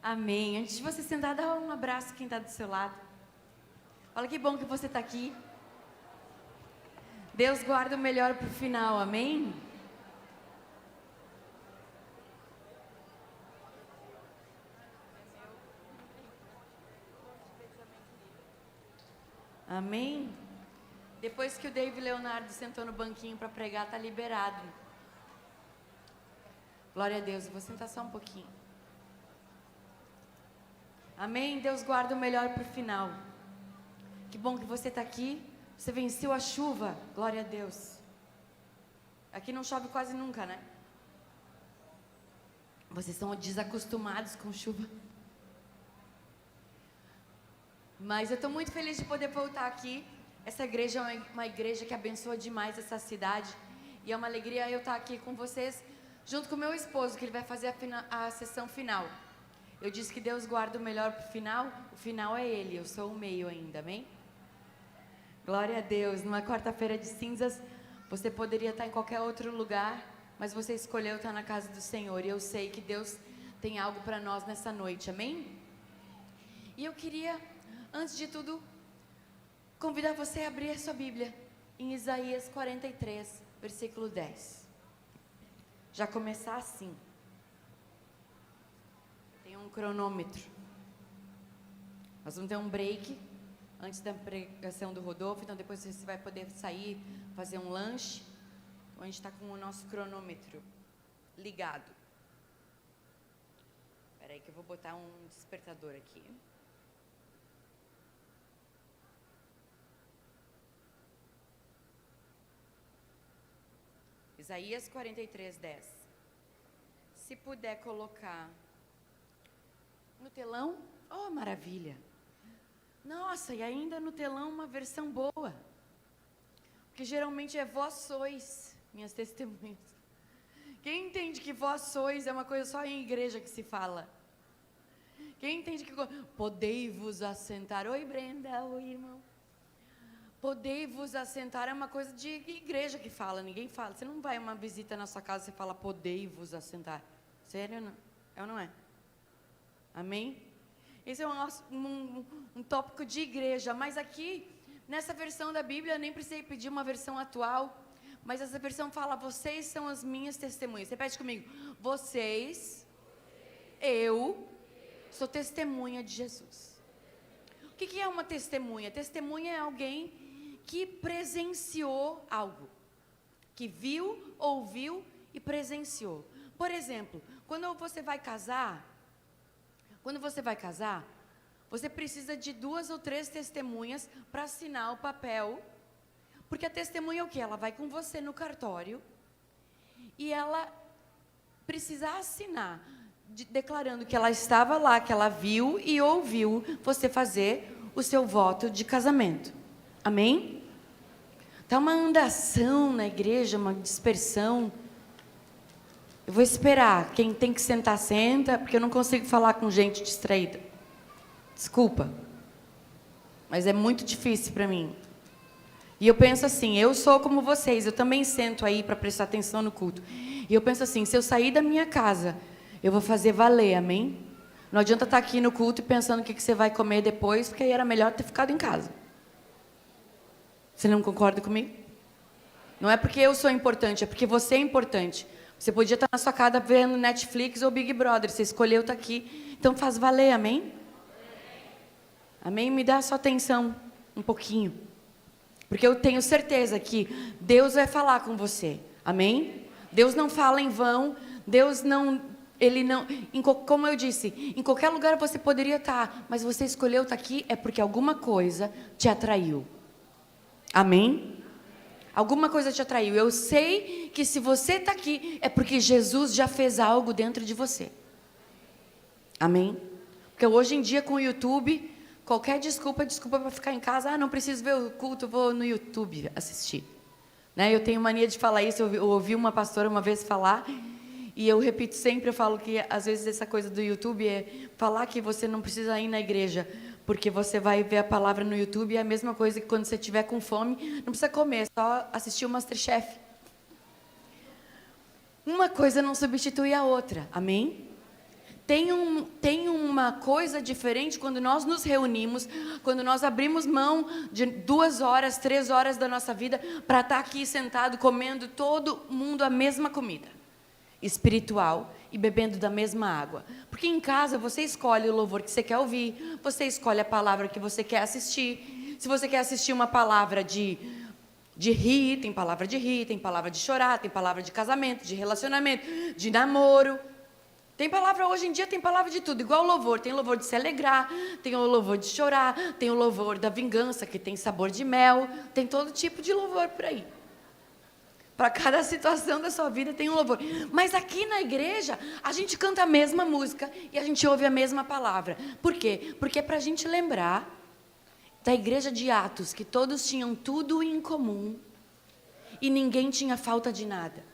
Amém. Antes de você sentar, dá um abraço a quem está do seu lado. Fala que bom que você está aqui. Deus guarda o melhor para o final, amém? Amém? Depois que o Dave Leonardo sentou no banquinho para pregar, está liberado. Glória a Deus. Eu vou sentar só um pouquinho. Amém? Deus guarda o melhor para o final. Que bom que você está aqui. Você venceu a chuva. Glória a Deus. Aqui não chove quase nunca, né? Vocês são desacostumados com chuva. Mas eu estou muito feliz de poder voltar aqui. Essa igreja é uma igreja que abençoa demais essa cidade. E é uma alegria eu estar aqui com vocês, junto com o meu esposo, que ele vai fazer a sessão final. Eu disse que Deus guarda o melhor para o final é Ele, eu sou o meio ainda, amém? Glória a Deus. Numa quarta-feira de cinzas, você poderia estar em qualquer outro lugar, mas você escolheu estar na casa do Senhor. E eu sei que Deus tem algo para nós nessa noite, amém? E eu queria, antes de tudo, convidar você a abrir a sua Bíblia em Isaías 43, versículo 10. Já começar assim. Tem um cronômetro. Nós vamos ter um break antes da pregação do Rodolfo, então depois você vai poder sair, fazer um lanche. Então a gente está com o nosso cronômetro ligado. Espera aí que eu vou botar um despertador aqui. Isaías 43, 10. Se puder colocar no telão, oh maravilha! Nossa, e ainda no telão uma versão boa. Porque geralmente é vós sois, minhas testemunhas. Quem entende que vós sois é uma coisa só em igreja que se fala? Quem entende que podei-vos assentar? Oi Brenda, oi irmão. Podei-vos assentar é uma coisa de igreja que fala, ninguém fala. Você não vai uma visita na sua casa e fala podei-vos assentar. Sério, não? É ou não é? Amém? Esse é um tópico de igreja, mas aqui, nessa versão da Bíblia, eu nem precisei pedir uma versão atual, mas essa versão fala, vocês são as minhas testemunhas. Repete comigo, vocês, eu, sou testemunha de Jesus. O que é uma testemunha? Testemunha é alguém que presenciou algo, que viu, ouviu e presenciou. Por exemplo, quando você vai casar, você precisa de 2 ou 3 testemunhas para assinar o papel, porque a testemunha é o quê? Ela vai com você no cartório e ela precisa assinar, declarando que ela estava lá, que ela viu e ouviu você fazer o seu voto de casamento. Amém? Está uma andação na igreja, uma dispersão. Eu vou esperar. Quem tem que sentar, senta, porque eu não consigo falar com gente distraída. Desculpa. Mas é muito difícil para mim. E eu penso assim, eu sou como vocês, eu também sento aí para prestar atenção no culto. E eu penso assim, se eu sair da minha casa, eu vou fazer valer, amém? Não adianta estar aqui no culto e pensando o que você vai comer depois, porque aí era melhor ter ficado em casa. Você não concorda comigo? Não é porque eu sou importante, é porque você é importante. Você podia estar na sua casa vendo Netflix ou Big Brother, você escolheu estar aqui, então faz valer, amém? Amém? Me dá sua atenção um pouquinho. Porque eu tenho certeza que Deus vai falar com você, amém? Deus não fala em vão, Deus não... Ele não, como eu disse, em qualquer lugar você poderia estar, mas você escolheu estar aqui é porque alguma coisa te atraiu. Amém? Alguma coisa te atraiu. Eu sei que se você está aqui é porque Jesus já fez algo dentro de você. Amém? Porque hoje em dia com o YouTube, qualquer desculpa é desculpa para ficar em casa. Ah, não preciso ver o culto, vou no YouTube assistir. Né? Eu tenho mania de falar isso, eu ouvi uma pastora uma vez falar... E eu repito sempre, eu falo que às vezes essa coisa do YouTube é falar que você não precisa ir na igreja, porque você vai ver a palavra no YouTube, é a mesma coisa que quando você estiver com fome, não precisa comer, é só assistir o MasterChef. Uma coisa não substitui a outra, amém? tem uma coisa diferente quando nós nos reunimos, quando nós abrimos mão de 2 horas, 3 horas da nossa vida para estar aqui sentado comendo todo mundo a mesma comida espiritual e bebendo da mesma água. Porque em casa você escolhe o louvor que você quer ouvir, você escolhe a palavra que você quer assistir. Se você quer assistir uma palavra de rir, tem palavra de rir, tem palavra de chorar, tem palavra de casamento, de relacionamento, de namoro. Tem palavra, hoje em dia tem palavra de tudo, igual o louvor. Tem louvor de se alegrar, tem o louvor de chorar, tem o louvor da vingança, que tem sabor de mel, tem todo tipo de louvor por aí. Para cada situação da sua vida tem um louvor. Mas aqui na igreja, a gente canta a mesma música e a gente ouve a mesma palavra. Por quê? Porque é para a gente lembrar da igreja de Atos, que todos tinham tudo em comum e ninguém tinha falta de nada.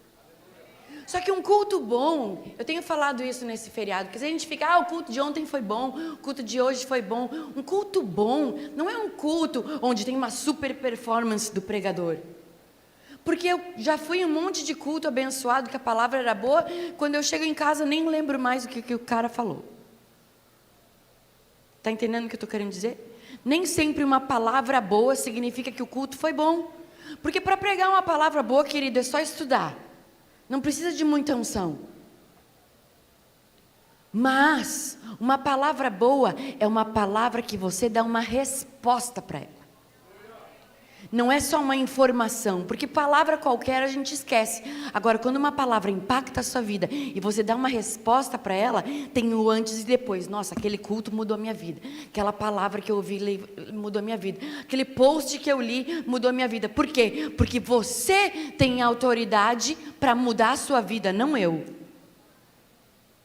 Só que um culto bom, eu tenho falado isso nesse feriado, porque se a gente fica, o culto de ontem foi bom, o culto de hoje foi bom. Um culto bom não é um culto onde tem uma super performance do pregador. Porque eu já fui em um monte de culto abençoado, que a palavra era boa, quando eu chego em casa eu nem lembro mais o que o cara falou. Está entendendo o que eu estou querendo dizer? Nem sempre uma palavra boa significa que o culto foi bom. Porque para pregar uma palavra boa, querido, é só estudar. Não precisa de muita unção. Mas uma palavra boa é uma palavra que você dá uma resposta para ela. Não é só uma informação, porque palavra qualquer a gente esquece. Agora, quando uma palavra impacta a sua vida e você dá uma resposta para ela, tem o antes e depois. Nossa, aquele culto mudou a minha vida. Aquela palavra que eu ouvi mudou a minha vida. Aquele post que eu li mudou a minha vida. Por quê? Porque você tem autoridade para mudar a sua vida, não eu.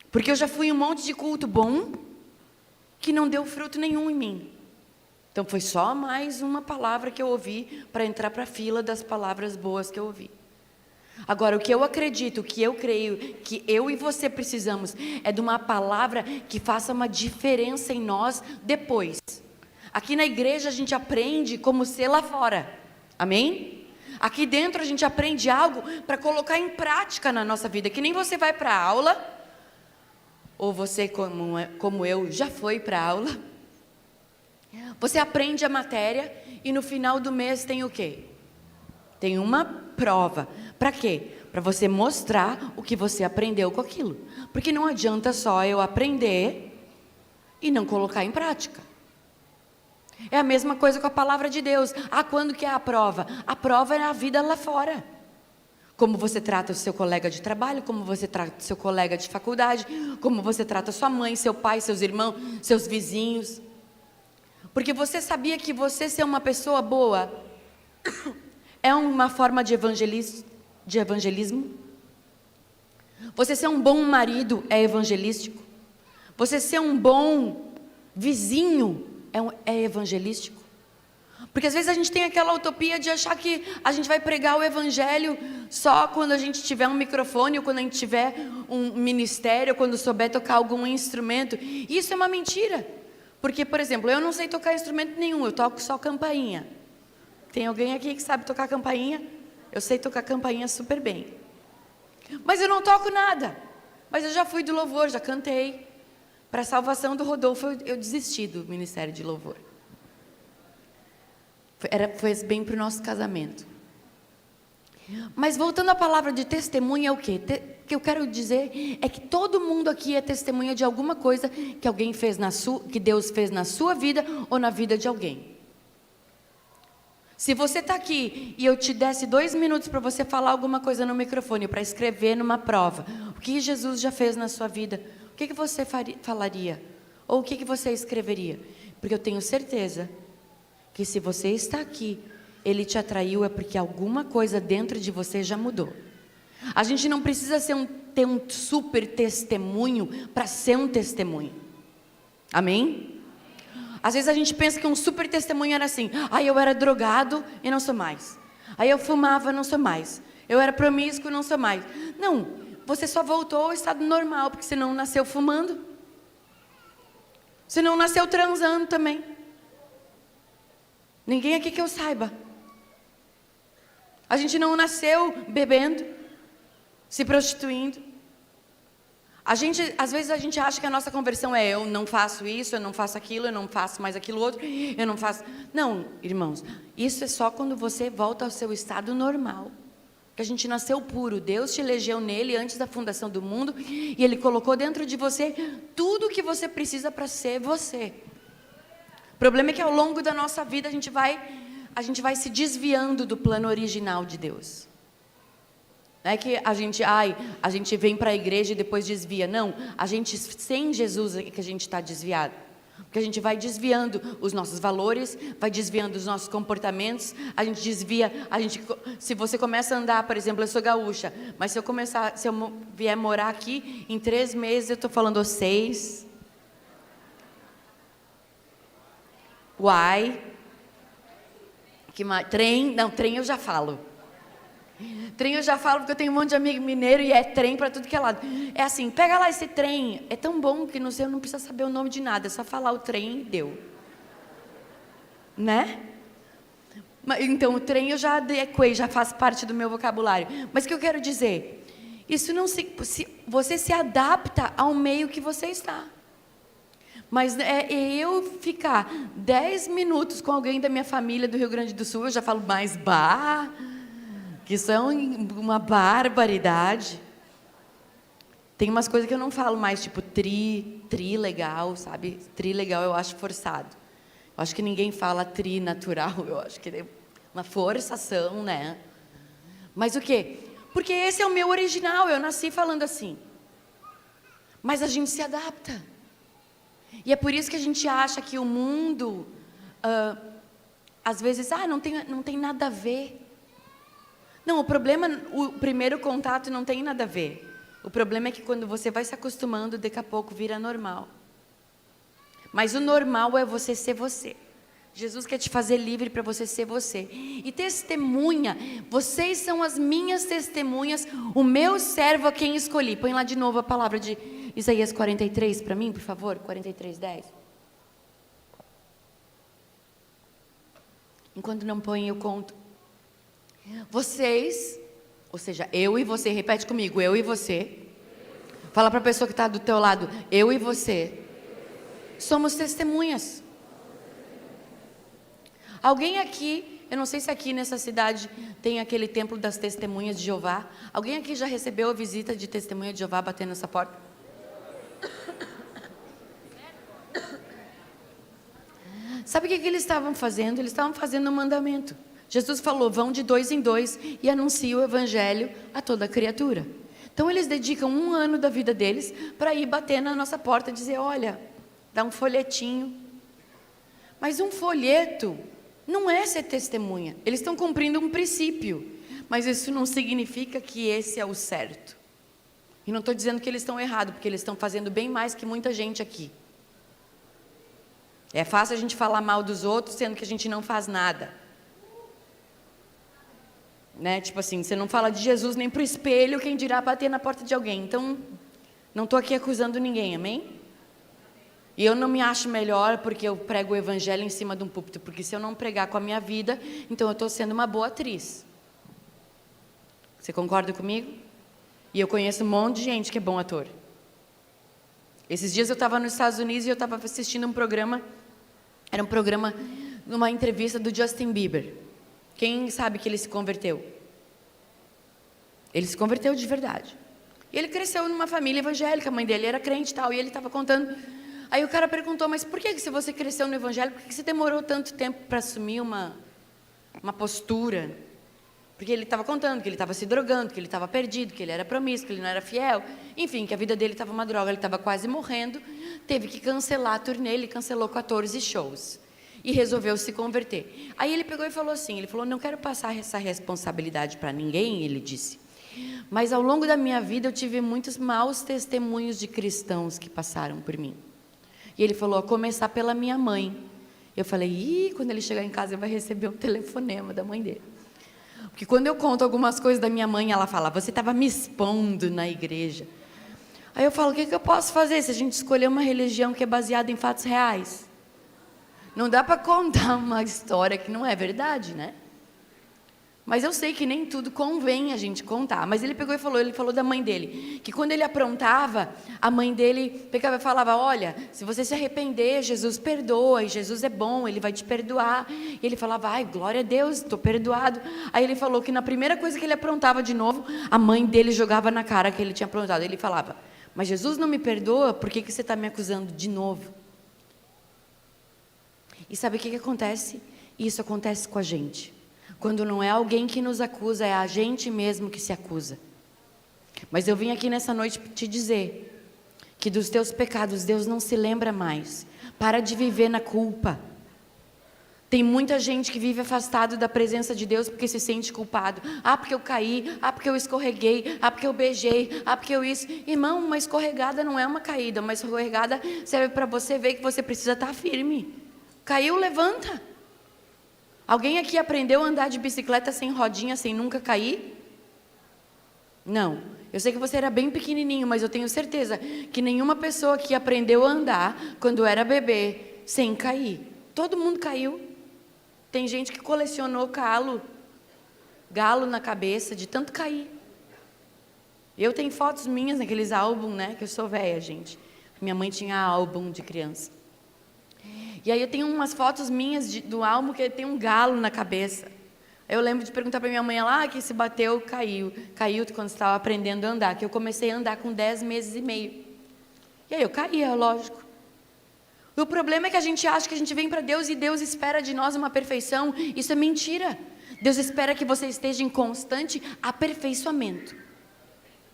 Porque eu já fui em um monte de culto bom que não deu fruto nenhum em mim. Então foi só mais uma palavra que eu ouvi para entrar para a fila das palavras boas que eu ouvi. Agora, o que eu acredito, o que eu creio, que eu e você precisamos, é de uma palavra que faça uma diferença em nós depois. Aqui na igreja a gente aprende como ser lá fora. Amém? Aqui dentro a gente aprende algo para colocar em prática na nossa vida. Que nem você vai para a aula, ou você como eu já foi para a aula. Você aprende a matéria e no final do mês tem o quê? Tem uma prova. Para quê? Para você mostrar o que você aprendeu com aquilo. Porque não adianta só eu aprender e não colocar em prática. É a mesma coisa com a palavra de Deus. Quando que é a prova? A prova é a vida lá fora. Como você trata o seu colega de trabalho, como você trata o seu colega de faculdade, como você trata sua mãe, seu pai, seus irmãos, seus vizinhos. Porque você sabia que você ser uma pessoa boa é uma forma de evangelismo? Você ser um bom marido é evangelístico? Você ser um bom vizinho é evangelístico? Porque às vezes a gente tem aquela utopia de achar que a gente vai pregar o evangelho só quando a gente tiver um microfone, ou quando a gente tiver um ministério, ou quando souber tocar algum instrumento. E isso é uma mentira. Porque, por exemplo, eu não sei tocar instrumento nenhum, eu toco só campainha. Tem alguém aqui que sabe tocar campainha? Eu sei tocar campainha super bem. Mas eu não toco nada. Mas eu já fui do louvor, já cantei. Para a salvação do Rodolfo, eu desisti do ministério de louvor. Foi bem para o nosso casamento. Mas voltando à palavra de testemunha, é o quê? O que eu quero dizer é que todo mundo aqui é testemunha de alguma coisa que alguém fez que Deus fez na sua vida ou na vida de alguém. Se você está aqui e eu te desse 2 minutos para você falar alguma coisa no microfone, para escrever numa prova, o que Jesus já fez na sua vida, o que você falaria? Ou o que você escreveria? Porque eu tenho certeza que se você está aqui, Ele te atraiu é porque alguma coisa dentro de você já mudou. A gente não precisa ter um super testemunho para ser um testemunho. Amém? Às vezes a gente pensa que um super testemunho era assim: eu era drogado e não sou mais. Aí eu fumava e não sou mais. Eu era promíscuo e não sou mais. Não, você só voltou ao estado normal, porque você não nasceu fumando. Você não nasceu transando também. Ninguém aqui que eu saiba. A gente não nasceu bebendo, se prostituindo. Às vezes a gente acha que a nossa conversão é eu não faço isso, eu não faço aquilo, eu não faço mais aquilo outro, eu não faço... Não, irmãos, isso é só quando você volta ao seu estado normal. Que a gente nasceu puro, Deus te elegeu nele antes da fundação do mundo e Ele colocou dentro de você tudo o que você precisa para ser você. O problema é que ao longo da nossa vida a gente vai se desviando do plano original de Deus. Não é que a gente vem para a igreja e depois desvia. Não, a gente sem Jesus é que a gente está desviado. Porque a gente vai desviando os nossos valores, vai desviando os nossos comportamentos, a gente desvia, se você começa a andar, por exemplo, eu sou gaúcha, mas se eu vier morar aqui, em 3 meses eu estou falando 6. Uai. Que mais? Trem eu já falo. Trem eu já falo porque eu tenho um monte de amigo mineiro e é trem para tudo que é lado. É assim, pega lá esse trem. É tão bom que eu não precisa saber o nome de nada, é só falar o trem e deu. Né? Então o trem eu já adequei, já faz parte do meu vocabulário. Mas o que eu quero dizer? Isso não você se adapta ao meio que você está. Mas eu ficar 10 minutos com alguém da minha família do Rio Grande do Sul, eu já falo mais que são uma barbaridade. Tem umas coisas que eu não falo mais, tipo tri legal, sabe? Tri legal eu acho forçado. Eu acho que ninguém fala tri natural, eu acho que é uma forçação, né? Mas o quê? Porque esse é o meu original, eu nasci falando assim. Mas a gente se adapta. E é por isso que a gente acha que o mundo, às vezes, não tem nada a ver. Não, o primeiro contato não tem nada a ver. O problema é que quando você vai se acostumando, daqui a pouco vira normal. Mas o normal é você ser você. Jesus quer te fazer livre para você ser você. E testemunha, vocês são as minhas testemunhas, o meu servo a quem escolhi. Põe lá de novo a palavra de Isaías 43 para mim, por favor, 43:10. Enquanto não põe, eu conto. Vocês, ou seja, eu e você, repete comigo, eu e você. Fala para a pessoa que está do teu lado, eu e você. Somos testemunhas. Alguém aqui, eu não sei se aqui nessa cidade tem aquele templo das testemunhas de Jeová. Alguém aqui já recebeu a visita de testemunha de Jeová batendo nessa porta? Sabe o que eles estavam fazendo? Eles estavam fazendo um mandamento. Jesus falou, vão de 2 em 2 e anunciam o evangelho a toda criatura. Então eles dedicam 1 ano da vida deles para ir bater na nossa porta e dizer, olha, dá um folhetinho. Mas um folheto não é ser testemunha. Eles estão cumprindo um princípio, mas isso não significa que esse é o certo. E não estou dizendo que eles estão errados, porque eles estão fazendo bem mais que muita gente aqui. É fácil a gente falar mal dos outros, sendo que a gente não faz nada. Né? Tipo assim, você não fala de Jesus nem para o espelho, quem dirá bater na porta de alguém. Então, não estou aqui acusando ninguém, amém? E eu não me acho melhor porque eu prego o evangelho em cima de um púlpito, porque se eu não pregar com a minha vida, então eu estou sendo uma boa atriz. Você concorda comigo? E eu conheço um monte de gente que é bom ator. Esses dias eu estava nos Estados Unidos e eu estava assistindo um programa, era um programa, uma entrevista do Justin Bieber. Quem sabe que ele se converteu? Ele se converteu de verdade. E ele cresceu numa família evangélica, a mãe dele era crente e tal, e ele estava contando. Aí o cara perguntou, mas por que se você cresceu no evangelho, por que você demorou tanto tempo para assumir uma postura? Porque ele estava contando que ele estava se drogando, que ele estava perdido, que ele era promíscuo, que ele não era fiel. Enfim, que a vida dele estava uma droga, ele estava quase morrendo. Teve que cancelar a turnê, ele cancelou 14 shows. E resolveu se converter. Aí ele pegou e falou assim, ele falou, não quero passar essa responsabilidade para ninguém, ele disse. Mas ao longo da minha vida eu tive muitos maus testemunhos de cristãos que passaram por mim. E ele falou, a começar pela minha mãe. Eu falei, quando ele chegar em casa ele vai receber um telefonema da mãe dele. Porque quando eu conto algumas coisas da minha mãe, ela fala, você estava me expondo na igreja. Aí eu falo, o que eu posso fazer se a gente escolher uma religião que é baseada em fatos reais? Não dá para contar uma história que não é verdade, né? Mas eu sei que nem tudo convém a gente contar. Mas ele pegou e falou, ele falou da mãe dele, que quando ele aprontava, a mãe dele pegava e falava, olha, se você se arrepender, Jesus perdoa, e Jesus é bom, ele vai te perdoar. E ele falava, ai, glória a Deus, estou perdoado. Aí ele falou que na primeira coisa que ele aprontava de novo, a mãe dele jogava na cara que ele tinha aprontado. Ele falava, mas Jesus não me perdoa, por que você está me acusando de novo? E sabe o que acontece? Isso acontece com a gente. Quando não é alguém que nos acusa, é a gente mesmo que se acusa. Mas eu vim aqui nessa noite te dizer que dos teus pecados Deus não se lembra mais. Para de viver na culpa. Tem muita gente que vive afastado da presença de Deus porque se sente culpado. Ah, porque eu caí. Ah, porque eu escorreguei. Ah, porque eu beijei. Ah, porque eu isso. Irmão, uma escorregada não é uma caída. Uma escorregada serve para você ver que você precisa estar firme. Caiu, levanta. Alguém aqui aprendeu a andar de bicicleta sem rodinha, sem nunca cair? Não. Eu sei que você era bem pequenininho, mas eu tenho certeza que nenhuma pessoa aqui aprendeu a andar quando era bebê sem cair. Todo mundo caiu. Tem gente que colecionou galo na cabeça de tanto cair. Eu tenho fotos minhas naqueles álbuns, né? Que eu sou velha, gente. Minha mãe tinha álbum de criança. E aí eu tenho umas fotos minhas do álbum que tem um galo na cabeça. Eu lembro de perguntar para minha mãe lá, que se bateu, caiu. Caiu quando estava aprendendo a andar, que eu comecei a andar com 10 meses e meio. E aí eu caía, lógico. O problema é que a gente acha que a gente vem para Deus e Deus espera de nós uma perfeição. Isso é mentira. Deus espera que você esteja em constante aperfeiçoamento.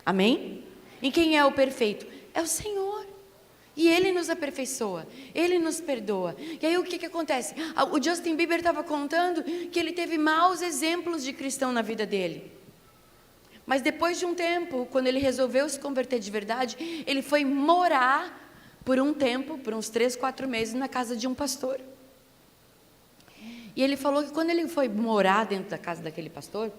Amém? E quem é o perfeito? É o Senhor. E Ele nos aperfeiçoa, Ele nos perdoa. E aí o que acontece? O Justin Bieber estava contando que ele teve maus exemplos de cristão na vida dele. Mas depois de um tempo, quando ele resolveu se converter de verdade, ele foi morar por um tempo, por uns 3, 4 meses, na casa de um pastor. E ele falou que quando ele foi morar dentro da casa daquele pastor,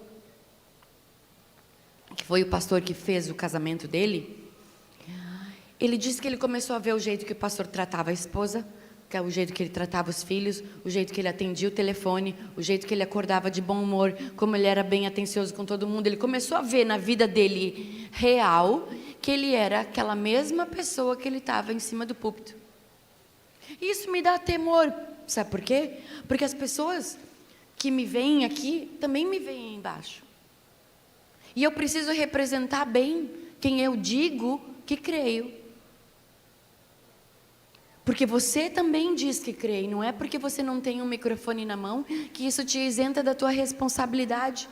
que foi o pastor que fez o casamento dele, ele disse que ele começou a ver o jeito que o pastor tratava a esposa, que é o jeito que ele tratava os filhos, o jeito que ele atendia o telefone, o jeito que ele acordava de bom humor, como ele era bem atencioso com todo mundo. Ele começou a ver na vida dele real que ele era aquela mesma pessoa que ele estava em cima do púlpito. Isso me dá temor, sabe por quê? Porque as pessoas que me veem aqui também me veem embaixo. E eu preciso representar bem quem eu digo que creio. Porque você também diz que crê, e não é porque você não tem um microfone na mão que isso te isenta da tua responsabilidade.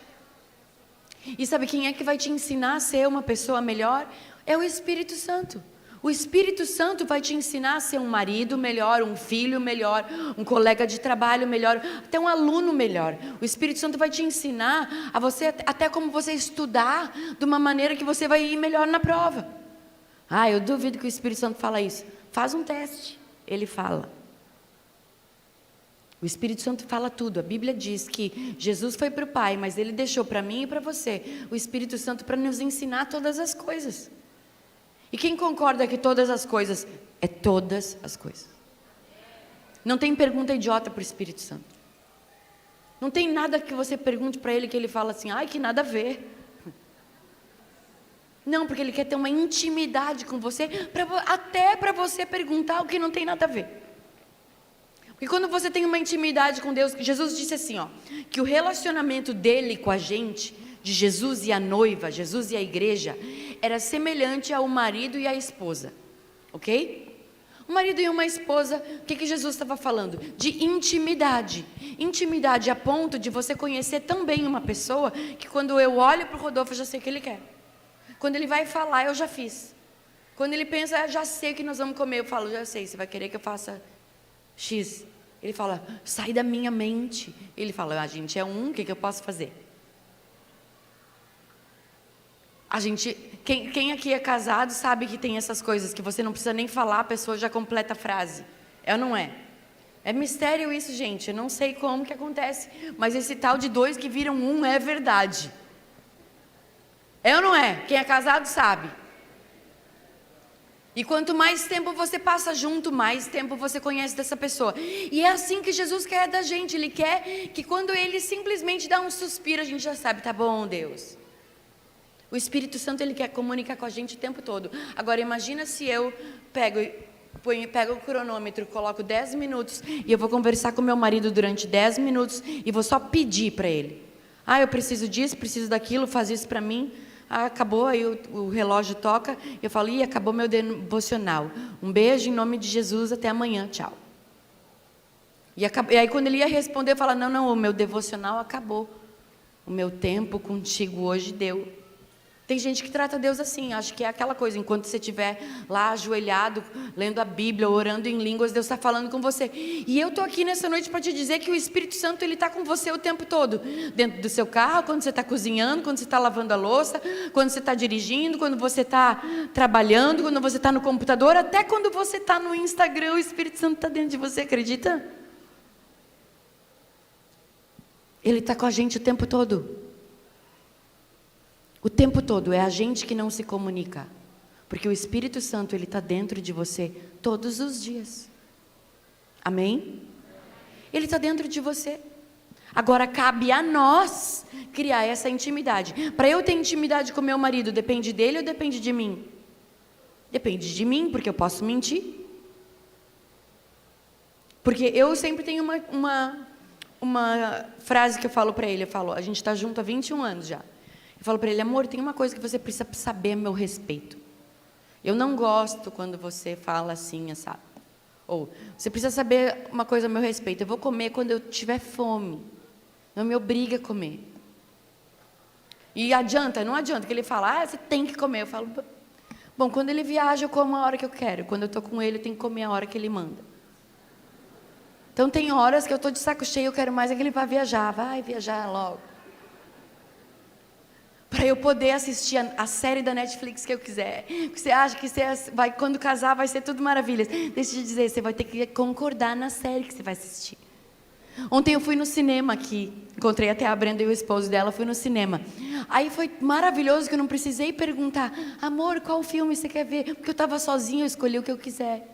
E sabe quem é que vai te ensinar a ser uma pessoa melhor? É o Espírito Santo. O Espírito Santo vai te ensinar a ser um marido melhor, um filho melhor, um colega de trabalho melhor, até um aluno melhor. O Espírito Santo vai te ensinar a você, até como você estudar de uma maneira que você vai ir melhor na prova. Ah, eu duvido que o Espírito Santo fala isso. Faz um teste. Ele fala. O Espírito Santo fala tudo. A Bíblia diz que Jesus foi para o Pai, mas Ele deixou para mim e para você o Espírito Santo para nos ensinar todas as coisas. E quem concorda que todas as coisas é todas as coisas? Não tem pergunta idiota para o Espírito Santo. Não tem nada que você pergunte para Ele que Ele fala assim, ai, que nada a ver. Não, porque Ele quer ter uma intimidade com você, até para você perguntar o que não tem nada a ver. Porque quando você tem uma intimidade com Deus, Jesus disse assim, ó, que o relacionamento dele com a gente, de Jesus e a noiva, Jesus e a igreja, era semelhante ao marido e à esposa, ok? Um marido e uma esposa, o que Jesus estava falando? De intimidade. Intimidade a ponto de você conhecer tão bem uma pessoa, que quando eu olho para o Rodolfo, eu já sei o que ele quer. Quando ele vai falar, eu já fiz. Quando ele pensa, já sei o que nós vamos comer, eu falo, já sei, você vai querer que eu faça X. Ele fala, sai da minha mente. Ele fala, a gente é um, o que eu posso fazer? A gente, quem aqui é casado sabe que tem essas coisas, que você não precisa nem falar, a pessoa já completa a frase. É ou não é? É mistério isso, gente, eu não sei como que acontece, mas esse tal de 2 que viram 1 é verdade. É ou não é? Quem é casado sabe. E quanto mais tempo você passa junto, mais tempo você conhece dessa pessoa. E é assim que Jesus quer da gente. Ele quer que quando Ele simplesmente dá um suspiro, a gente já sabe, tá bom, Deus. O Espírito Santo, Ele quer comunicar com a gente o tempo todo. Agora, imagina se eu pego o cronômetro, coloco 10 minutos e eu vou conversar com meu marido durante 10 minutos e vou só pedir para ele. Eu preciso disso, preciso daquilo, faz isso para mim. Acabou, aí o relógio toca, eu falo, acabou meu devocional. Um beijo em nome de Jesus, até amanhã, tchau. E aí quando ele ia responder, eu falo, não, o meu devocional acabou. O meu tempo contigo hoje deu. Tem gente que trata Deus assim, acho que é aquela coisa, enquanto você estiver lá ajoelhado, lendo a Bíblia, orando em línguas, Deus está falando com você. E eu estou aqui nessa noite para te dizer que o Espírito Santo, ele está com você o tempo todo. Dentro do seu carro, quando você está cozinhando, quando você está lavando a louça, quando você está dirigindo, quando você está trabalhando, quando você está no computador, até quando você está no Instagram, o Espírito Santo está dentro de você, acredita? Ele está com a gente o tempo todo. O tempo todo, é a gente que não se comunica. Porque o Espírito Santo, ele está dentro de você todos os dias. Amém? Ele está dentro de você. Agora, cabe a nós criar essa intimidade. Para eu ter intimidade com meu marido, depende dele ou depende de mim? Depende de mim, porque eu posso mentir. Porque eu sempre tenho uma frase que eu falo para ele. Eu falo, a gente está junto há 21 anos já. Eu falo para ele, amor, tem uma coisa que você precisa saber a meu respeito. Eu não gosto quando você fala assim, sabe? Ou, você precisa saber uma coisa a meu respeito. Eu vou comer quando eu tiver fome. Não me obriga a comer. E não adianta que ele fala, você tem que comer. Eu falo, bom, quando ele viaja, eu como a hora que eu quero. Quando eu estou com ele, eu tenho que comer a hora que ele manda. Então, tem horas que eu estou de saco cheio, eu quero mais é que ele vá viajar. Vai viajar logo. Para eu poder assistir a série da Netflix que eu quiser. Porque você acha que quando casar vai ser tudo maravilhas. Deixa eu te dizer, você vai ter que concordar na série que você vai assistir. Ontem eu fui no cinema aqui. Encontrei até a Brenda e o esposo dela, fui no cinema. Aí foi maravilhoso que eu não precisei perguntar, amor, qual filme você quer ver? Porque eu estava sozinha, eu escolhi o que eu quiser.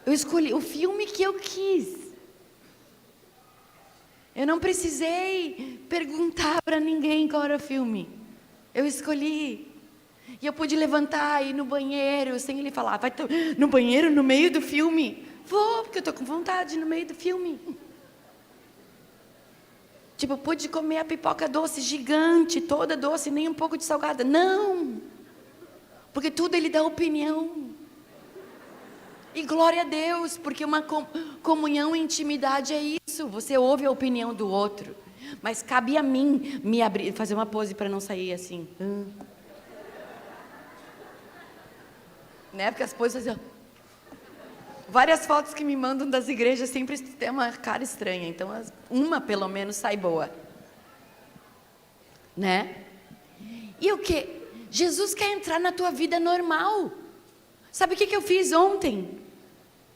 Eu escolhi o filme que eu quis. Eu não precisei perguntar para ninguém qual era o filme. Eu escolhi. E eu pude levantar e ir no banheiro, sem ele falar, vai no banheiro no meio do filme? Vou, porque eu estou com vontade no meio do filme. Tipo, eu pude comer a pipoca doce gigante, toda doce, nem um pouco de salgada. Não! Porque tudo ele dá opinião. E glória a Deus, porque uma comunhão e intimidade é isso. Você ouve a opinião do outro. Mas cabe a mim me abrir, fazer uma pose para não sair assim. Né? Porque as poses assim, várias fotos que me mandam das igrejas sempre tem uma cara estranha. Então, uma pelo menos sai boa. Né? E o que? Jesus quer entrar na tua vida normal. Sabe o que eu fiz ontem?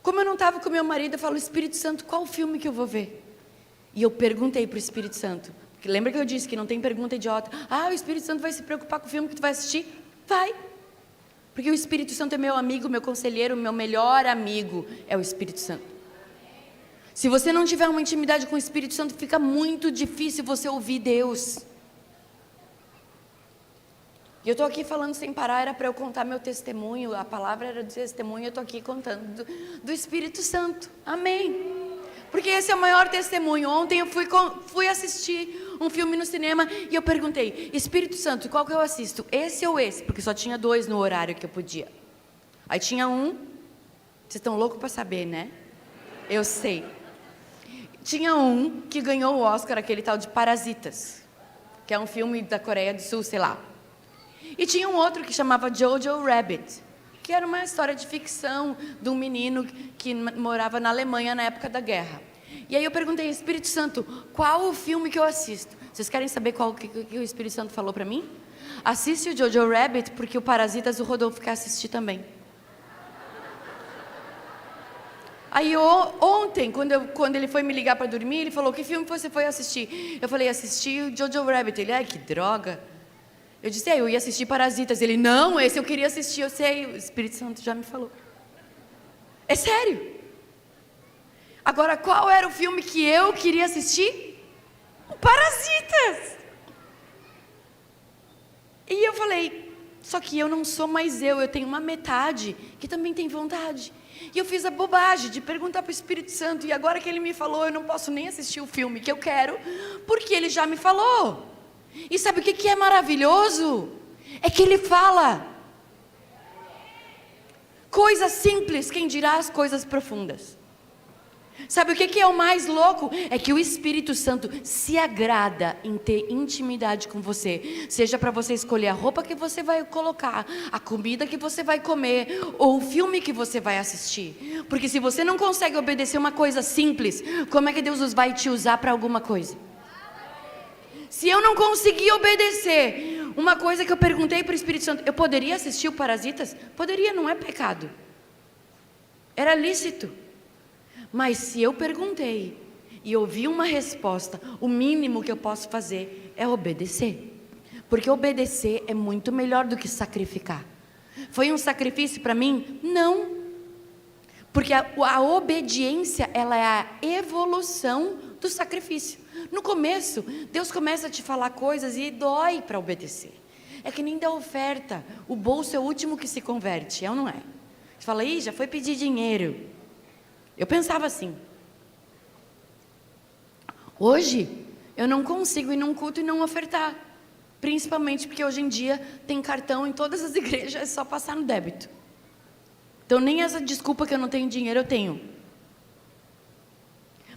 Como eu não estava com meu marido, eu falo, Espírito Santo, qual filme que eu vou ver? E eu perguntei para o Espírito Santo. Porque lembra que eu disse que não tem pergunta idiota? O Espírito Santo vai se preocupar com o filme que tu vai assistir? Vai. Porque o Espírito Santo é meu amigo, meu conselheiro, meu melhor amigo é o Espírito Santo. Se você não tiver uma intimidade com o Espírito Santo, fica muito difícil você ouvir Deus. E eu estou aqui falando sem parar, era para eu contar meu testemunho, a palavra era de testemunho, eu estou aqui contando do Espírito Santo, amém? Porque esse é o maior testemunho. Ontem eu fui assistir um filme no cinema e eu perguntei, Espírito Santo, qual que eu assisto? Esse ou esse? Porque só tinha 2 no horário que eu podia. Aí tinha um, vocês estão loucos para saber, né? Eu sei. Tinha um que ganhou o Oscar, aquele tal de Parasitas, que é um filme da Coreia do Sul, sei lá. E tinha um outro que chamava Jojo Rabbit, que era uma história de ficção de um menino que morava na Alemanha na época da guerra. E aí eu perguntei, Espírito Santo, qual o filme que eu assisto? Vocês querem saber qual que o Espírito Santo falou para mim? Assiste o Jojo Rabbit, porque o Parasitas o Rodolfo quer assistir também. Aí ontem, quando ele foi me ligar para dormir, ele falou, que filme você foi assistir? Eu falei, assisti o Jojo Rabbit. Ele, ai, que droga. Eu disse, eu ia assistir Parasitas. Ele, não, esse eu queria assistir, eu sei, o Espírito Santo já me falou. É sério. Agora, qual era o filme que eu queria assistir? O Parasitas. E eu falei, só que eu não sou mais eu tenho uma metade que também tem vontade. E eu fiz a bobagem de perguntar para o Espírito Santo, e agora que ele me falou, eu não posso nem assistir o filme que eu quero, porque ele já me falou. E sabe o que é maravilhoso? É que ele fala coisas simples, quem dirá as coisas profundas. Sabe o que é o mais louco? É que o Espírito Santo se agrada em ter intimidade com você. Seja para você escolher a roupa que você vai colocar, a comida que você vai comer, ou o filme que você vai assistir. Porque se você não consegue obedecer uma coisa simples, como é que Deus vai te usar para alguma coisa? Se eu não conseguir obedecer uma coisa que eu perguntei para o Espírito Santo, eu poderia assistir o Parasitas? Poderia, não é pecado. Era lícito. Mas se eu perguntei e ouvi uma resposta, o mínimo que eu posso fazer é obedecer. Porque obedecer é muito melhor do que sacrificar. Foi um sacrifício para mim? Não. Porque a obediência, ela é a evolução do sacrifício. No começo, Deus começa a te falar coisas e dói para obedecer. É que nem da oferta. O bolso é o último que se converte, é ou não é? Você fala, já foi pedir dinheiro. Eu pensava assim. Hoje, eu não consigo ir num culto e não ofertar. Principalmente porque hoje em dia tem cartão em todas as igrejas, é só passar no débito. Então nem essa desculpa que eu não tenho dinheiro, eu tenho.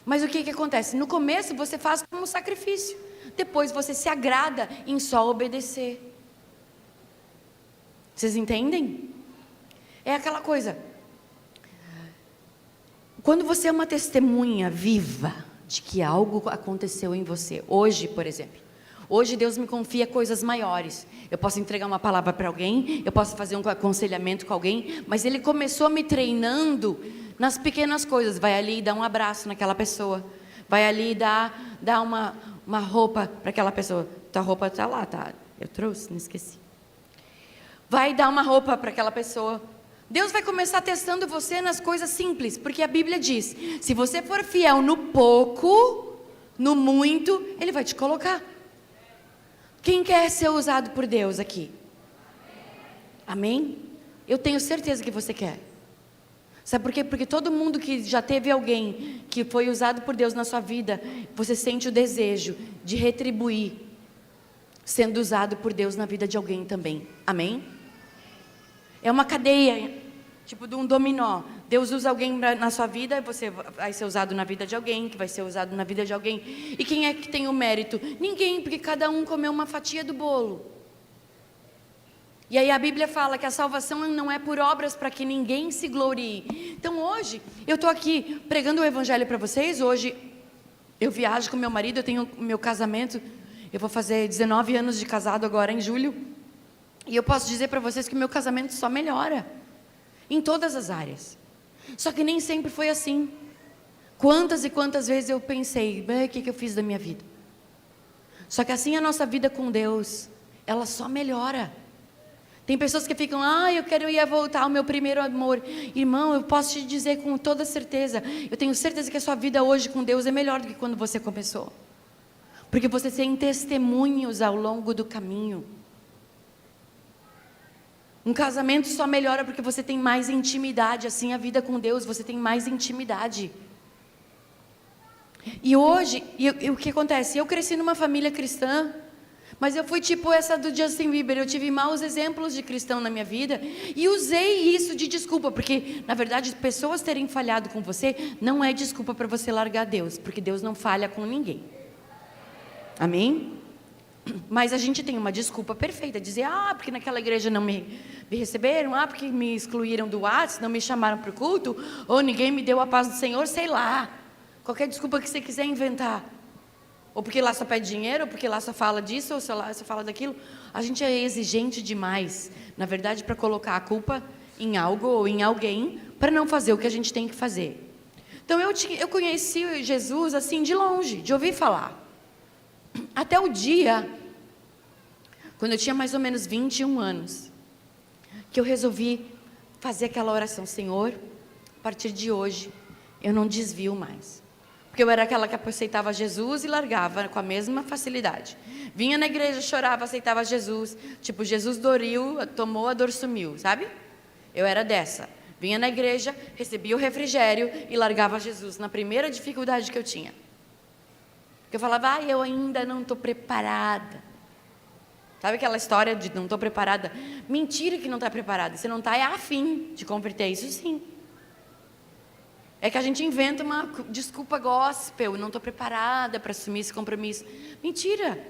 Mas o que acontece? No começo você faz como sacrifício. Depois você se agrada em só obedecer. Vocês entendem? É aquela coisa. Quando você é uma testemunha viva de que algo aconteceu em você, hoje, por exemplo, hoje Deus me confia coisas maiores. Eu posso entregar uma palavra para alguém, eu posso fazer um aconselhamento com alguém, mas Ele começou me treinando nas pequenas coisas. Vai ali e dá um abraço naquela pessoa, vai ali e dá uma roupa para aquela pessoa. Tua roupa está lá, tá? Eu trouxe, não esqueci. Vai dar uma roupa para aquela pessoa. Deus vai começar testando você nas coisas simples, porque a Bíblia diz, se você for fiel no pouco, no muito, Ele vai te colocar. Quem quer ser usado por Deus aqui? Amém? Eu tenho certeza que você quer. Sabe por quê? Porque todo mundo que já teve alguém que foi usado por Deus na sua vida, você sente o desejo de retribuir, sendo usado por Deus na vida de alguém também. Amém? É uma cadeia, tipo de um dominó. Deus usa alguém na sua vida, você vai ser usado na vida de alguém, que vai ser usado na vida de alguém. E quem é que tem o mérito? Ninguém, porque cada um comeu uma fatia do bolo. E aí a Bíblia fala que a salvação não é por obras para que ninguém se glorie. Então hoje, eu estou aqui pregando o Evangelho para vocês. Hoje eu viajo com meu marido, eu tenho meu casamento. Eu vou fazer 19 anos de casado agora em julho. E eu posso dizer para vocês que meu casamento só melhora. Em todas as áreas. Só que nem sempre foi assim. Quantas e quantas vezes eu pensei, o que eu fiz da minha vida? Só que assim a nossa vida com Deus, ela só melhora. Tem pessoas que ficam, eu quero ir voltar ao meu primeiro amor. Irmão, eu posso te dizer com toda certeza, eu tenho certeza que a sua vida hoje com Deus é melhor do que quando você começou. Porque você tem testemunhos ao longo do caminho. Um casamento só melhora porque você tem mais intimidade, assim a vida com Deus, você tem mais intimidade. E hoje, o que acontece? Eu cresci numa família cristã, mas eu fui tipo essa do Justin Bieber, eu tive maus exemplos de cristão na minha vida, e usei isso de desculpa, porque na verdade pessoas terem falhado com você, não é desculpa para você largar Deus, porque Deus não falha com ninguém. Amém? Mas a gente tem uma desculpa perfeita, dizer, porque naquela igreja não me receberam, porque me excluíram do WhatsApp, não me chamaram para o culto, ou ninguém me deu a paz do Senhor, sei lá, qualquer desculpa que você quiser inventar, ou porque lá só pede dinheiro, ou porque lá só fala disso, ou lá só fala daquilo. A gente é exigente demais, na verdade, para colocar a culpa em algo ou em alguém, para não fazer o que a gente tem que fazer. Então eu conheci Jesus assim de longe, de ouvir falar. Até o dia, quando eu tinha mais ou menos 21 anos, que eu resolvi fazer aquela oração: Senhor, a partir de hoje, eu não desvio mais. Porque eu era aquela que aceitava Jesus e largava com a mesma facilidade. Vinha na igreja, chorava, aceitava Jesus. Tipo, Jesus doriu, tomou, a dor sumiu, sabe? Eu era dessa. Vinha na igreja, recebia o refrigério e largava Jesus na primeira dificuldade que eu tinha. Porque eu falava, eu ainda não estou preparada. Sabe aquela história de não estou preparada? Mentira que não está preparada. Você não está a fim de converter, isso sim. É que a gente inventa uma desculpa gospel, não estou preparada para assumir esse compromisso. Mentira!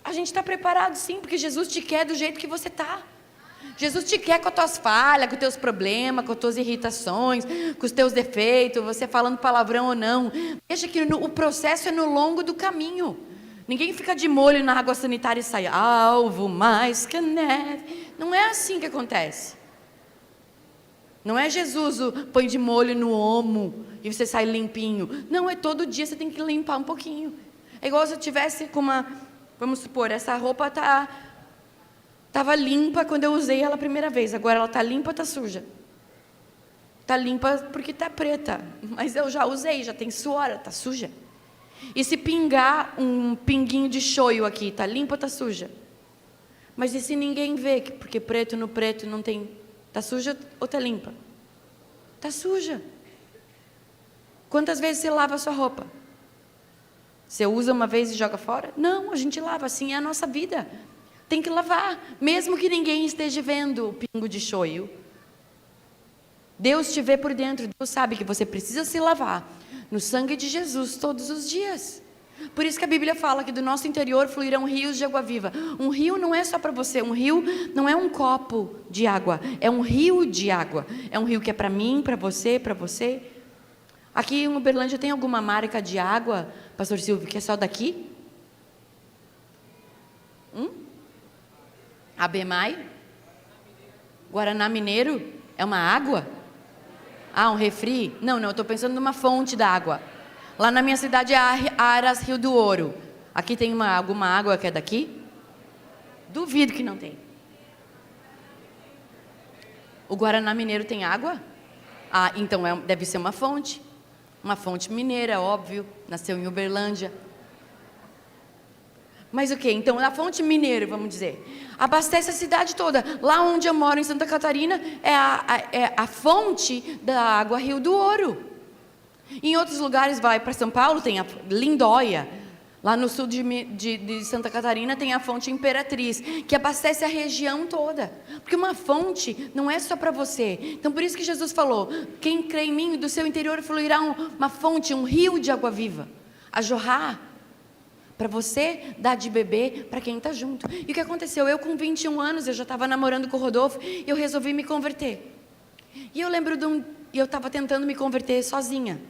A gente está preparado sim, porque Jesus te quer do jeito que você está. Jesus te quer com as tuas falhas, com os teus problemas, com as tuas irritações, com os teus defeitos, você falando palavrão ou não. Veja que o processo é no longo do caminho. Ninguém fica de molho na água sanitária e sai alvo mais que a neve. Não é assim que acontece. Não é Jesus põe de molho no omo e você sai limpinho. Não, é todo dia você tem que limpar um pouquinho. É igual se eu tivesse com uma... Vamos supor, essa roupa estava limpa quando eu usei ela a primeira vez. Agora ela está limpa ou está suja? Está limpa porque está preta. Mas eu já usei, já tem suor, está suja. E se pingar um pinguinho de shoyu aqui, está limpa ou está suja? Mas e se ninguém vê? Porque preto no preto não tem... Está suja ou está limpa? Está suja. Quantas vezes você lava a sua roupa? Você usa uma vez e joga fora? Não, a gente lava, assim é a nossa vida. Tem que lavar, mesmo que ninguém esteja vendo o pingo de shoyu. Deus te vê por dentro, Deus sabe que você precisa se lavar no sangue de Jesus todos os dias. Por isso que a Bíblia fala que do nosso interior fluirão rios de água viva. Um rio não é só para você, um rio não é um copo de água, é um rio de água. É um rio que é para mim, para você, para você. Aqui em Uberlândia tem alguma marca de água, Pastor Silvio, que é só daqui? Abemai? Guaraná Mineiro? É uma água? Um refri? Não, eu estou pensando numa fonte da água. Lá na minha cidade é Aras Rio do Ouro. Aqui tem alguma água que é daqui? Duvido que não tem. O Guaraná Mineiro tem água? Então deve ser uma fonte. Uma fonte mineira, óbvio. Nasceu em Uberlândia. Mas o quê? Então, a fonte mineira, vamos dizer, abastece a cidade toda. Lá onde eu moro, em Santa Catarina, é a fonte da água Rio do Ouro. Em outros lugares, vai para São Paulo, tem a Lindóia. Lá no sul de Santa Catarina tem a fonte Imperatriz, que abastece a região toda. Porque uma fonte não é só para você. Então, por isso que Jesus falou, quem crê em mim, do seu interior fluirá uma fonte, um rio de água viva, a jorrar, para você dar de beber para quem está junto. E o que aconteceu? Eu com 21 anos, eu já estava namorando com o Rodolfo, e eu resolvi me converter. E eu lembro eu estava tentando me converter sozinha.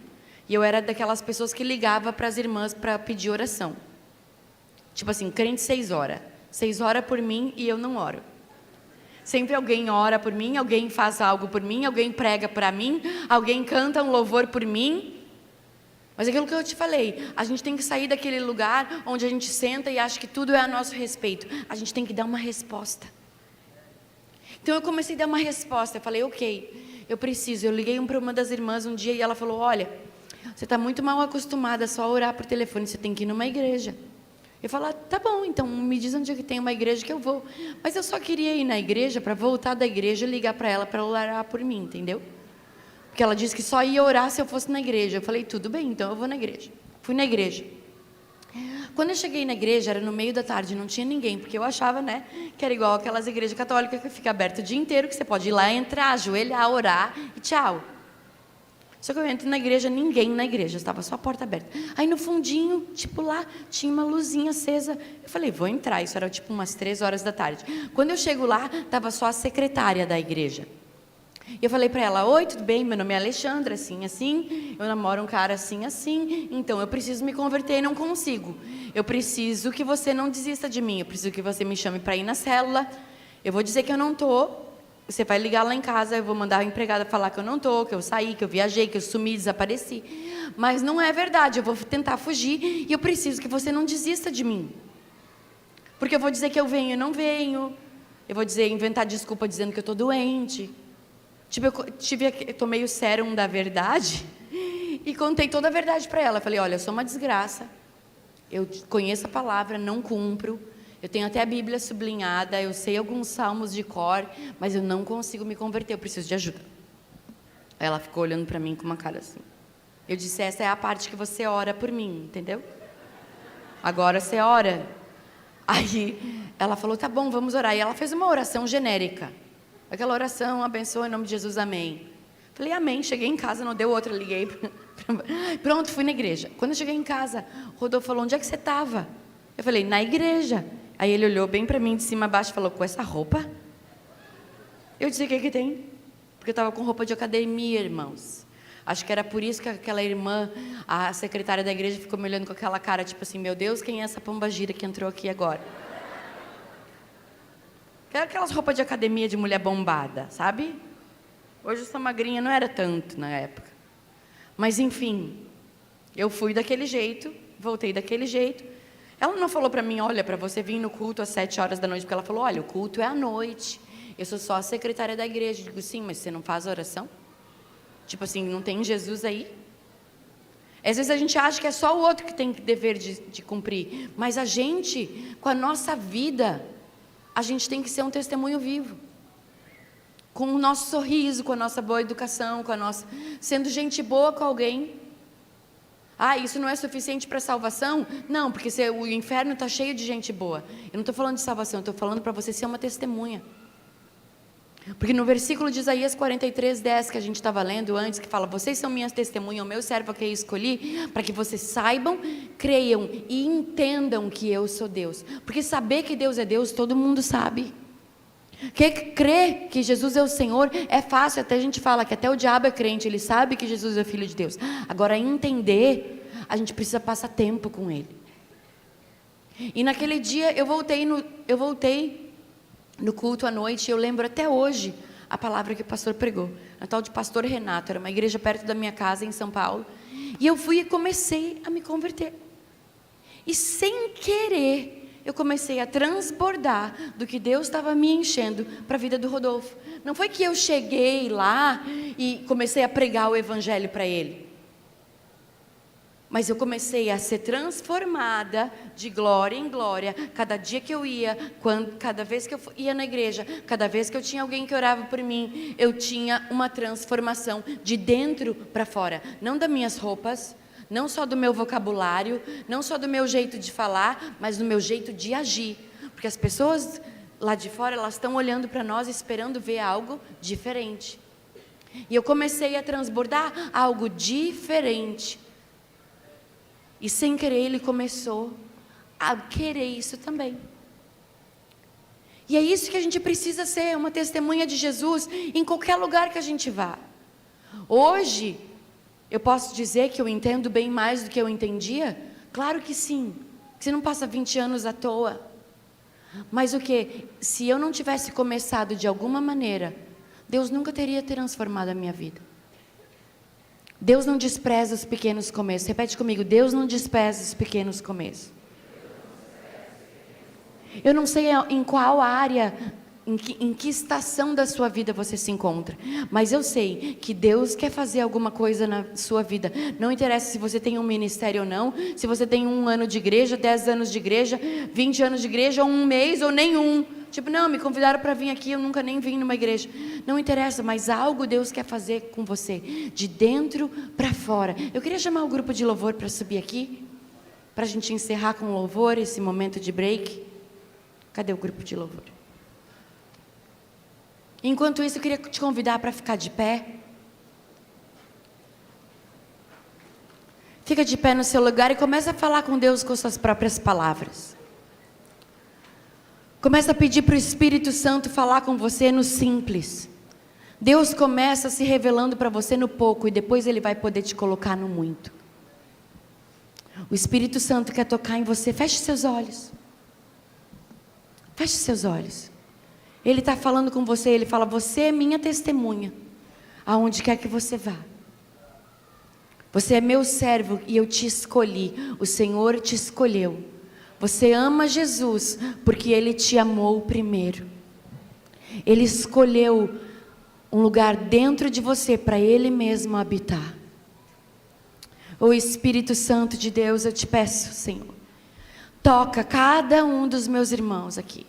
E eu era daquelas pessoas que ligava para as irmãs para pedir oração. Tipo assim, crente 6 horas. 6 horas por mim e eu não oro. Sempre alguém ora por mim, alguém faz algo por mim, alguém prega para mim, alguém canta um louvor por mim. Mas aquilo que eu te falei, a gente tem que sair daquele lugar onde a gente senta e acha que tudo é a nosso respeito. A gente tem que dar uma resposta. Então eu comecei a dar uma resposta, eu falei, ok, eu preciso. Eu liguei para uma das irmãs um dia e ela falou, olha, você está muito mal acostumada só a orar por telefone, você tem que ir numa igreja. Eu falei, tá bom, então me diz onde é que tem uma igreja que eu vou. Mas eu só queria ir na igreja para voltar da igreja e ligar para ela orar por mim, entendeu? Porque ela disse que só ia orar se eu fosse na igreja. Eu falei, tudo bem, então eu vou na igreja. Fui na igreja. Quando eu cheguei na igreja, era no meio da tarde, não tinha ninguém, porque eu achava, que era igual aquelas igrejas católicas que fica aberto o dia inteiro, que você pode ir lá, entrar, ajoelhar, orar e tchau. Só que eu entro na igreja, ninguém na igreja, estava só a porta aberta. Aí no fundinho, tipo lá, tinha uma luzinha acesa. Eu falei, vou entrar, isso era tipo umas 3 horas da tarde. Quando eu chego lá, estava só a secretária da igreja. E eu falei para ela, oi, tudo bem? Meu nome é Alexandra, assim, assim. Eu namoro um cara assim, assim. Então, eu preciso me converter e não consigo. Eu preciso que você não desista de mim. Eu preciso que você me chame para ir na célula. Eu vou dizer que eu não estou. Você vai ligar lá em casa, eu vou mandar a empregada falar que eu não estou, que eu saí, que eu viajei, que eu sumi, desapareci. Mas não é verdade, eu vou tentar fugir e eu preciso que você não desista de mim. Porque eu vou dizer que eu venho e não venho. Eu vou dizer, inventar desculpa dizendo que eu estou doente. Tipo, eu tomei o sérum da verdade e contei toda a verdade para ela. Falei, olha, eu sou uma desgraça. Eu conheço a palavra, não cumpro. Eu tenho até a Bíblia sublinhada, eu sei alguns salmos de cor, mas eu não consigo me converter, eu preciso de ajuda. Ela ficou olhando para mim com uma cara assim. Eu disse, essa é a parte que você ora por mim, entendeu? Agora você ora. Aí ela falou, tá bom, vamos orar. E ela fez uma oração genérica. Aquela oração, abençoa em nome de Jesus, amém. Falei, amém. Cheguei em casa, não deu outra, liguei. Pronto, fui na igreja. Quando eu cheguei em casa, o Rodolfo falou, onde é que você estava? Eu falei, na igreja. Aí ele olhou bem para mim, de cima a baixo, e falou, com essa roupa? Eu disse, o que tem? Porque eu estava com roupa de academia, irmãos. Acho que era por isso que aquela irmã, a secretária da igreja, ficou me olhando com aquela cara, tipo assim, meu Deus, quem é essa pombagira que entrou aqui agora? Era aquelas roupas de academia de mulher bombada, sabe? Hoje essa magrinha não era tanto na época. Mas, enfim, eu fui daquele jeito, voltei daquele jeito. Ela não falou para mim, olha, para você vir no culto às 7 horas da noite, porque ela falou, olha, o culto é à noite. Eu sou só a secretária da igreja. Eu digo, sim, mas você não faz oração? Tipo assim, não tem Jesus aí? Às vezes a gente acha que é só o outro que tem dever de cumprir. Mas a gente, com a nossa vida, a gente tem que ser um testemunho vivo. Com o nosso sorriso, com a nossa boa educação, com a nossa... sendo gente boa com alguém. Ah, isso não é suficiente para salvação? Não, porque o inferno está cheio de gente boa. Eu não estou falando de salvação, eu estou falando para você ser uma testemunha. Porque no versículo de Isaías 43:10, que a gente estava lendo antes, que fala, vocês são minhas testemunhas, o meu servo a quem eu escolhi, para que vocês saibam, creiam e entendam que eu sou Deus. Porque saber que Deus é Deus, todo mundo sabe. Crer que Jesus é o Senhor é fácil, até a gente fala que até o diabo é crente, ele sabe que Jesus é filho de Deus. Agora, entender, a gente precisa passar tempo com ele. E naquele dia, eu voltei no culto à noite, eu lembro até hoje a palavra que o pastor pregou, a tal de pastor Renato, era uma igreja perto da minha casa em São Paulo, e eu fui e comecei a me converter, e sem querer, eu comecei a transbordar do que Deus estava me enchendo para a vida do Rodolfo. Não foi que eu cheguei lá e comecei a pregar o evangelho para ele, mas eu comecei a ser transformada de glória em glória, cada dia que eu ia, cada vez que eu ia na igreja, cada vez que eu tinha alguém que orava por mim, eu tinha uma transformação de dentro para fora, não das minhas roupas, não só do meu vocabulário, não só do meu jeito de falar, mas do meu jeito de agir, porque as pessoas lá de fora, elas estão olhando para nós, esperando ver algo diferente, e eu comecei a transbordar algo diferente, e sem querer ele começou a querer isso também. E é isso que a gente precisa ser, uma testemunha de Jesus em qualquer lugar que a gente vá. Hoje, eu posso dizer que eu entendo bem mais do que eu entendia? Claro que sim, você não passa 20 anos à toa. Mas o que? Se eu não tivesse começado de alguma maneira, Deus nunca teria transformado a minha vida. Deus não despreza os pequenos começos. Repete comigo, Deus não despreza os pequenos começos. Eu não sei em qual área, em que estação da sua vida você se encontra, mas eu sei que Deus quer fazer alguma coisa na sua vida. Não interessa se você tem um ministério ou não, se você tem 1 ano de igreja, 10 anos de igreja, 20 anos de igreja, ou 1 mês, ou nenhum. Tipo, não, me convidaram para vir aqui, eu nunca nem vim numa igreja. Não interessa, mas algo Deus quer fazer com você, de dentro para fora. Eu queria chamar o grupo de louvor para subir aqui, para a gente encerrar com louvor, esse momento de break. Cadê o grupo de louvor? Enquanto isso, eu queria te convidar para ficar de pé. Fica de pé no seu lugar e começa a falar com Deus com suas próprias palavras. Começa a pedir para o Espírito Santo falar com você no simples. Deus começa se revelando para você no pouco e depois Ele vai poder te colocar no muito. O Espírito Santo quer tocar em você. Feche seus olhos. Feche seus olhos. Ele está falando com você. Ele fala, você é minha testemunha, aonde quer que você vá. Você é meu servo e eu te escolhi. O Senhor te escolheu. Você ama Jesus porque Ele te amou primeiro. Ele escolheu um lugar dentro de você para Ele mesmo habitar. Ô Espírito Santo de Deus, eu te peço, Senhor, toca cada um dos meus irmãos aqui.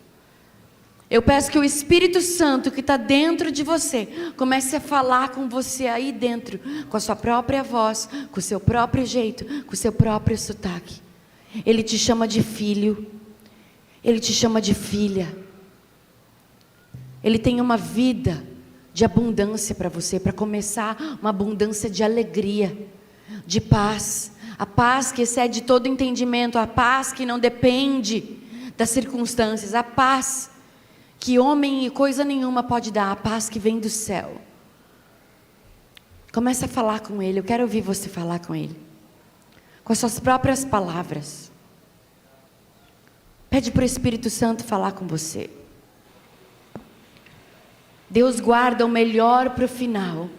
Eu peço que o Espírito Santo que está dentro de você comece a falar com você aí dentro, com a sua própria voz, com o seu próprio jeito, com o seu próprio sotaque. Ele te chama de filho, Ele te chama de filha. Ele tem uma vida de abundância para você, para começar uma abundância de alegria, de paz, a paz que excede todo entendimento, a paz que não depende das circunstâncias, a paz que homem e coisa nenhuma pode dar, a paz que vem do céu. Começa a falar com Ele, eu quero ouvir você falar com Ele, com as suas próprias palavras. Pede para o Espírito Santo falar com você. Deus guarda o melhor para o final.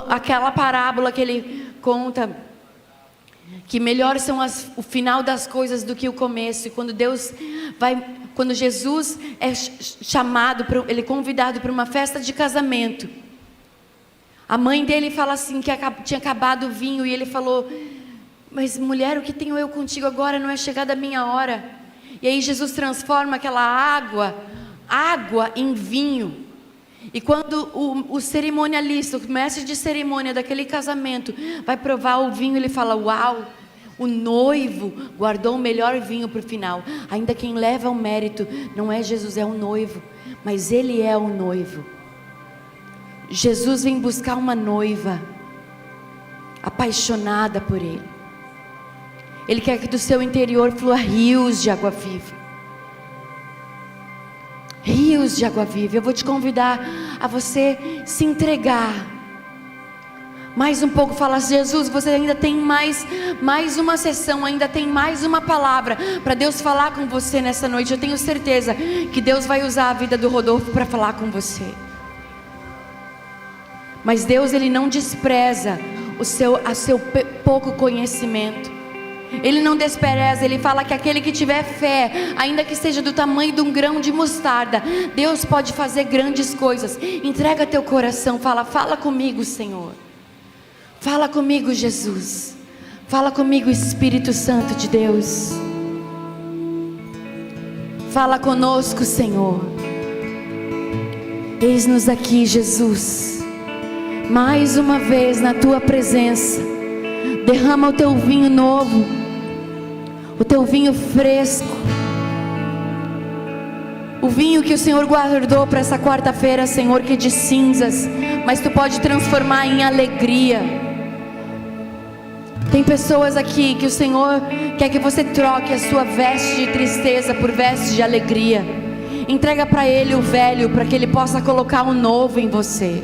Aquela parábola que Ele conta, que melhor são o final das coisas do que o começo. E quando Jesus é chamado, ele é convidado para uma festa de casamento, a mãe dele fala assim, que tinha acabado o vinho, e ele falou: mas mulher, o que tenho eu contigo agora? Não é chegada a minha hora. E aí Jesus transforma aquela água em vinho. E quando o cerimonialista, o mestre de cerimônia daquele casamento vai provar o vinho, ele fala: uau, o noivo guardou o melhor vinho para o final. Ainda quem leva o mérito não é Jesus, é o noivo, mas Ele é o noivo. Jesus vem buscar uma noiva apaixonada por Ele. Ele quer que do seu interior flua rios de água viva. Rios de água viva. Eu vou te convidar a você se entregar mais um pouco. Fala: Jesus, você ainda tem mais uma sessão, ainda tem mais uma palavra para Deus falar com você nessa noite. Eu tenho certeza que Deus vai usar a vida do Rodolfo para falar com você. Mas Deus, Ele não despreza o seu pouco conhecimento. Ele não despreza, Ele fala que aquele que tiver fé, ainda que seja do tamanho de um grão de mostarda, Deus pode fazer grandes coisas. Entrega teu coração, fala comigo, Senhor. Fala comigo, Jesus. Fala comigo, Espírito Santo de Deus. Fala conosco, Senhor. Eis-nos aqui, Jesus, mais uma vez na tua presença. Derrama o teu vinho novo, o teu vinho fresco, o vinho que o Senhor guardou para essa quarta-feira, Senhor, que é de cinzas, mas tu pode transformar em alegria. Tem pessoas aqui que o Senhor quer que você troque a sua veste de tristeza por veste de alegria. Entrega para Ele o velho, para que Ele possa colocar o novo em você.